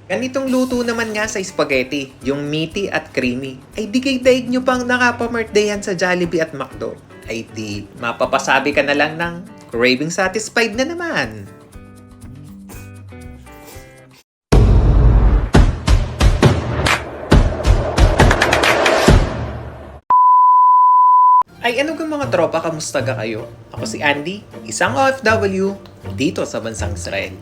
Ganitong luto naman nga sa spaghetti, yung meaty at creamy, ay di kay daig nyo pang nakapamirthdayan sa Jollibee at McDo. Ay di, mapapasabi ka na lang ng craving satisfied na naman. Ay ano kang mga tropa, kamusta ka kayo? Ako si Andy, isang OFW dito sa bansang Israel.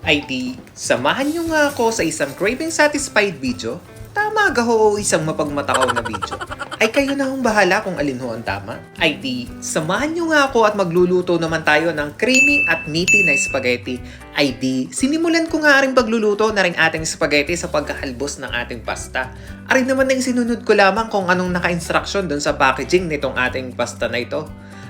Ay di, samahan nyo nga ako sa isang craving satisfied video. Tama ga ho, isang mapagmatakaw na video. Ay kayo na hong bahala kung alin ho ang tama. Ay di, samahan nyo nga ako at magluluto naman tayo ng creamy at meaty na spaghetti. Ay di, sinimulan ko nga rin pagluluto na rin ating spaghetti sa pagkahalbos ng ating pasta. Arin naman na sinunod ko lamang kung anong naka-instruction dun sa packaging nitong ating pasta na ito.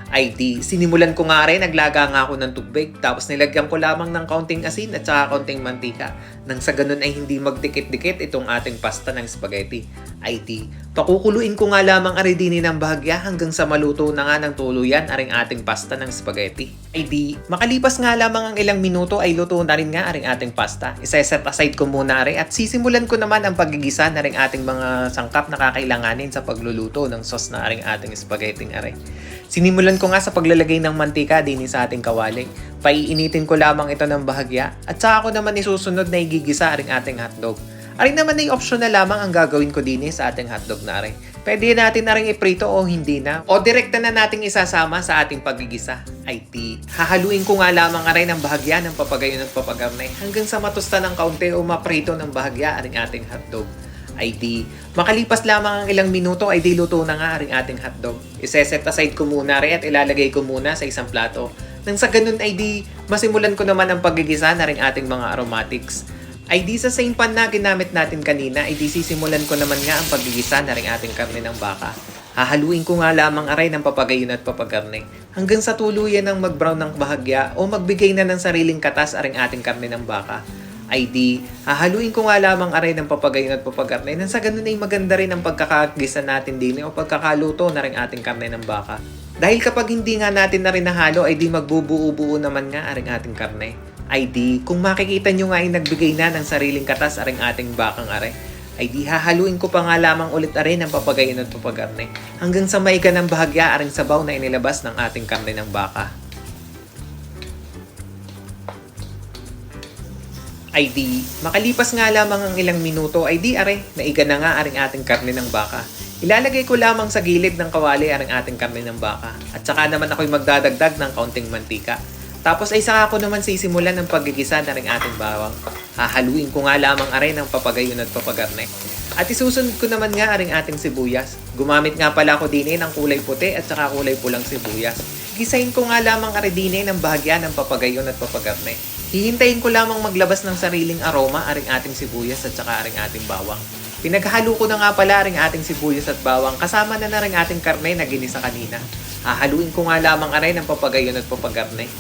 Ay di, sinimulan ko nga rin, naglaga nga ako ng tubig, tapos nilagyan ko lamang ng kaunting asin at saka kaunting mantika. Nang sa ganun ay hindi magdikit-dikit itong ating pasta ng spaghetti. Ay di, pakukuluin ko nga lamang aridini ng bahagya hanggang sa maluto na nga ng tuluyan aring ating pasta ng spaghetti. Ay di, makalipas nga lamang ang ilang minuto ay luto na rin nga aring ating pasta. Isa-set aside ko muna rin at sisimulan ko naman ang paggigisa na rin ating mga sangkap na kakailanganin sa pagluluto ng sauce na aring ating spaghetti nga rin. Sinimulan ko nga sa paglalagay ng mantika din sa ating kawali. Paiinitin ko lamang ito ng bahagya at saka ko naman isusunod na igigisa aring ating hotdog. Aring naman ay optional lamang ang gagawin ko din sa ating hotdog na aring. Pwede natin na rin iprito o hindi na. O direkta na nating isasama sa ating paggigisa. Ay di, hahaluin ko nga lamang aray ng bahagya ng papagayon at papagarnay hanggang sa matusta ng kaunti o maprito ng bahagya aring ating hotdog. Ay di, makalipas lamang ang ilang minuto ay di luto na nga aring ating hotdog. Iseset aside ko muna rin at ilalagay ko muna sa isang plato. Nang sa ganun ay di, masimulan ko naman ang paggigisa na rin ating mga aromatics. Ay di sa same pan na ginamit natin kanina ay di sisimulan ko naman nga ang paggigisa na rin ating karne ng baka. Hahaluin ko nga lamang aray ng papagayon at papagarne hanggang sa tuluyan ng mag-brown ng bahagya o magbigay na ng sariling katas aring ating karne ng baka. Ay di, hahaluin ko nga lamang aray ng papagayon at papagarne nang sa ganun ay maganda rin ang pagkakagisa natin din o pagkakaluto na rin ating karne ng baka. Dahil kapag hindi nga natin na rin nahalo ay di magbubuo-buo naman nga aring ating karne. Ay di, kung makikita nyo nga ay nagbigay na ng sariling katas aring ating bakang are, ay di hahaluin ko pa nga lamang ulit aray ng papagayon at papagarne hanggang sa maiga ng bahagya aring sabaw na inilabas ng ating karne ng baka. Ay di, makalipas nga lamang ang ilang minuto ay di are, naiga na nga aring ating karne ng baka. Ilalagay ko lamang sa gilid ng kawali aring ating karne ng baka at saka naman ako'y magdadagdag ng kaunting mantika. Tapos ay saka ko naman sisimulan ng paggigisa na ring ating bawang. Hahaluin ko nga lamang aray ng papagayon at papagarne. At isusunod ko naman nga aring ating sibuyas. Gumamit nga pala ako din ng kulay puti at saka kulay pulang sibuyas. Gisahin ko nga lamang aray din ng bahagya ng papagayon at papagarne. Hihintayin ko lamang maglabas ng sariling aroma aring ating sibuyas at saka aring ating bawang. Pinaghalo ko na nga pala aring ating sibuyas at bawang kasama na ring ating karne na ginisa kanina. Hahaluin ko nga lamang aray ng papagayon at papagarne.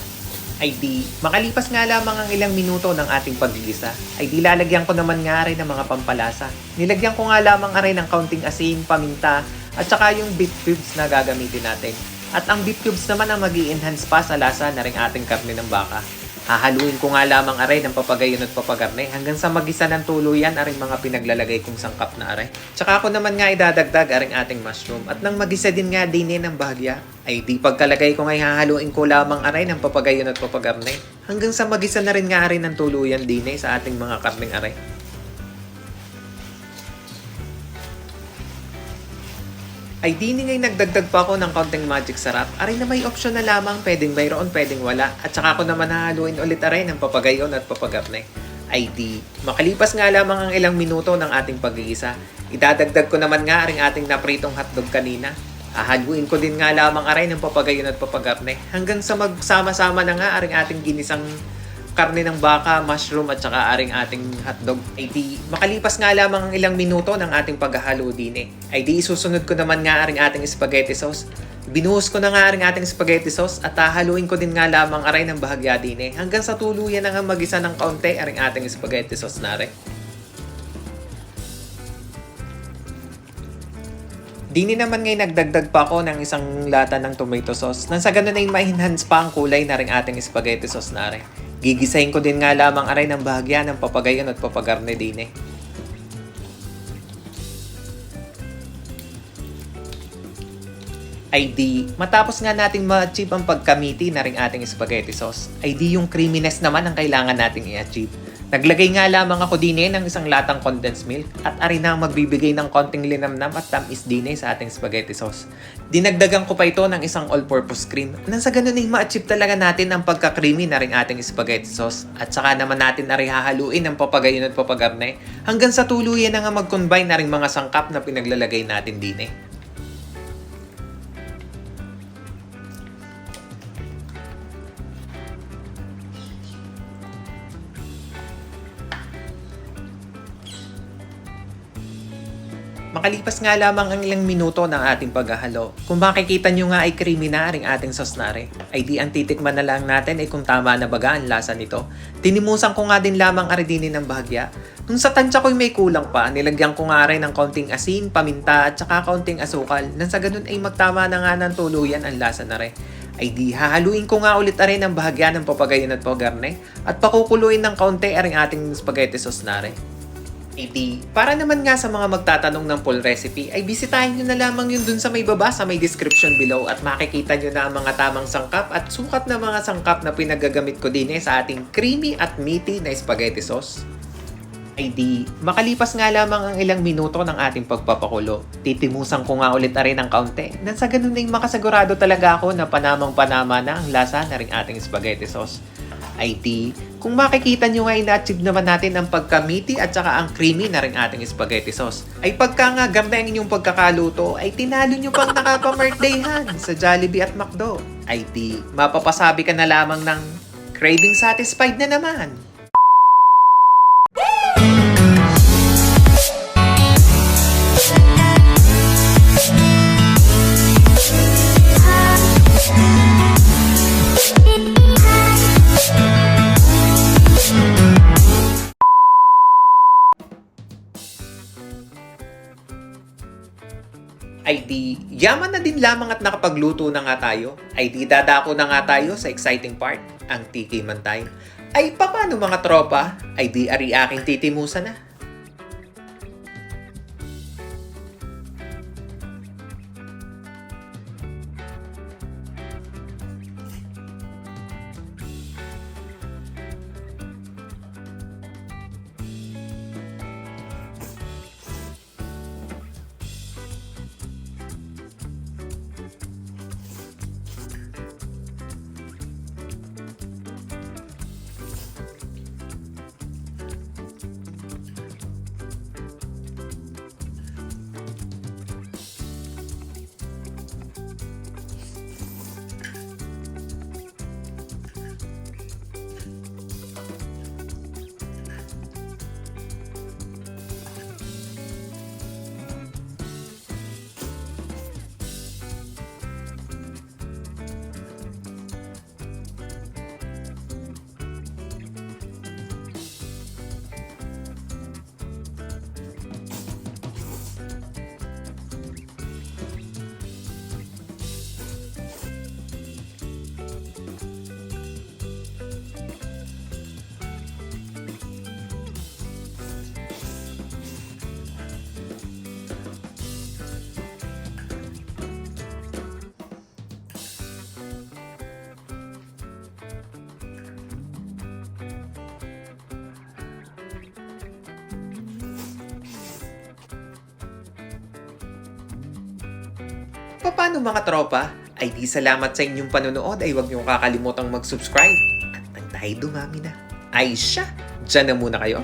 Ay di, makalipas nga lamang ang ilang minuto ng ating paggigisa, ay di lalagyan ko naman nga rin ng mga pampalasa. Nilagyan ko nga lamang rin ng kaunting asin, paminta, at saka yung beef cubes na gagamitin natin. At ang beef cubes naman ang mag-i-enhance pa sa lasa na rin ating karne ng baka. Hahaluin ko nga lamang aray ng papagayon at papagarne hanggang sa magisa ng tuluyan aring mga pinaglalagay kong sangkap na aray. Tsaka ako naman nga idadagdag aring ating mushroom at nang magisa din nga din ng bahagya, ay di pagkalagay ko nga hahaluin ko lamang aray ng papagayon at papagarne hanggang sa magisa na rin nga aray ng tuluyan din sa ating mga karneng aray. Ay di ngay nagdagdag pa ako ng kaunting magic sarap. Aray na may option na lamang, pwedeng mayroon, pwedeng wala. At saka ako naman hahaluin ulit aray ng papagayon at papagarne. Ay di, makalipas nga lamang ang ilang minuto ng ating paggigisa, idadagdag ko naman nga aring ating napritong hotdog kanina. Hahaluin ko din nga lamang aray ng papagayon at papagarne hanggang sa magsama-sama na nga aring ating ginisang karne ng baka, mushroom at saka aring ating hotdog. Ay di, makalipas nga lamang ang ilang minuto ng ating paghahalo din ay di isusunod ko naman nga aring ating spaghetti sauce. Binuhos ko na nga aring ating spaghetti sauce at hahaluin ko din nga lamang aray ng bahagya din hanggang sa tuluyan na nga magisa ng kaunti aring ating spaghetti sauce na rin. Dini naman ngayon nagdagdag pa ako ng isang lata ng tomato sauce nang sa ganun ay ma-enhance pa ang kulay na ring ating spaghetti sauce na rin. Gigisahin ko din nga lamang aray ng bahagya ng papagayon at papagarne din eh. Ay di, matapos nga nating ma-achieve ang pagkamiti na ring ating spaghetti sauce, ay di yung creaminess naman ang kailangan nating i-achieve. Naglagay nga lamang ako din ng isang latang condensed milk at ari na magbibigay ng konting linamnam at tamis din sa ating spaghetti sauce. Dinagdagan ko pa ito ng isang all-purpose cream nang sa ganun ay ma-achieve talaga natin ang pagka-creamy na ring ating spaghetti sauce at saka naman natin na rin hahaluin ang papagayon at papagarne hanggang sa tuluyan na nga mag-combine na ring mga sangkap na pinaglalagay natin din. Makalipas nga lamang ang ilang minuto ng ating paghahalo, kung makikita nyo nga ay creamy na ring ating sauce na rin, ay di ang titikman na lang natin ay kung tama na baga ang lasa nito. Tinimusan ko nga din lamang aridinin ng bahagya. Nung sa tansya ko'y may kulang pa, nilagyan ko nga rin ng konting asin, paminta at saka konting asukal, nang sa ganun ay magtama na nga ng tuluyan ang lasa na rin. Ay di hahaluin ko nga ulit rin ang bahagya ng papagayon at pagarne at pakukuluin ng kaunti aring ating spaghetti sauce na rin. Para naman nga sa mga magtatanong ng full recipe, ay bisitahin nyo na lamang yun dun sa may baba sa may description below at makikita nyo na ang mga tamang sangkap at sukat na mga sangkap na pinagagamit ko din sa ating creamy at meaty na spaghetti sauce. Ay di, makalipas nga lamang ang ilang minuto ng ating pagpapakulo, titimusan ko nga ulit na rin ng kaunti nang sa ganun ay makasagurado talaga ako na panamang-panama na ang lasa na rin ating spaghetti sauce. Ay di, kung makikita nyo nga ina-achieve naman natin ang pagka-meaty at saka ang creamy na rin ating spaghetti sauce, ay pagka nga ganda ang inyong pagkakaluto, ay tinalo nyo pang nakapa-birthdayhan sa Jollibee at McDo. Ay di, mapapasabi ka na lamang ng craving satisfied na naman. Ay di, yaman na din lamang at nakapagluto na nga tayo. Ay di, dadako na nga tayo sa exciting part, ang tikiman tayo. Ay paano mga tropa? Ay di, ari aking titimusan na. Paano mga tropa? Ay di salamat sa inyong panonood ay huwag niyong kakalimutang mag-subscribe. At nang tayo dumami na. Ay siya, dyan na muna kayo.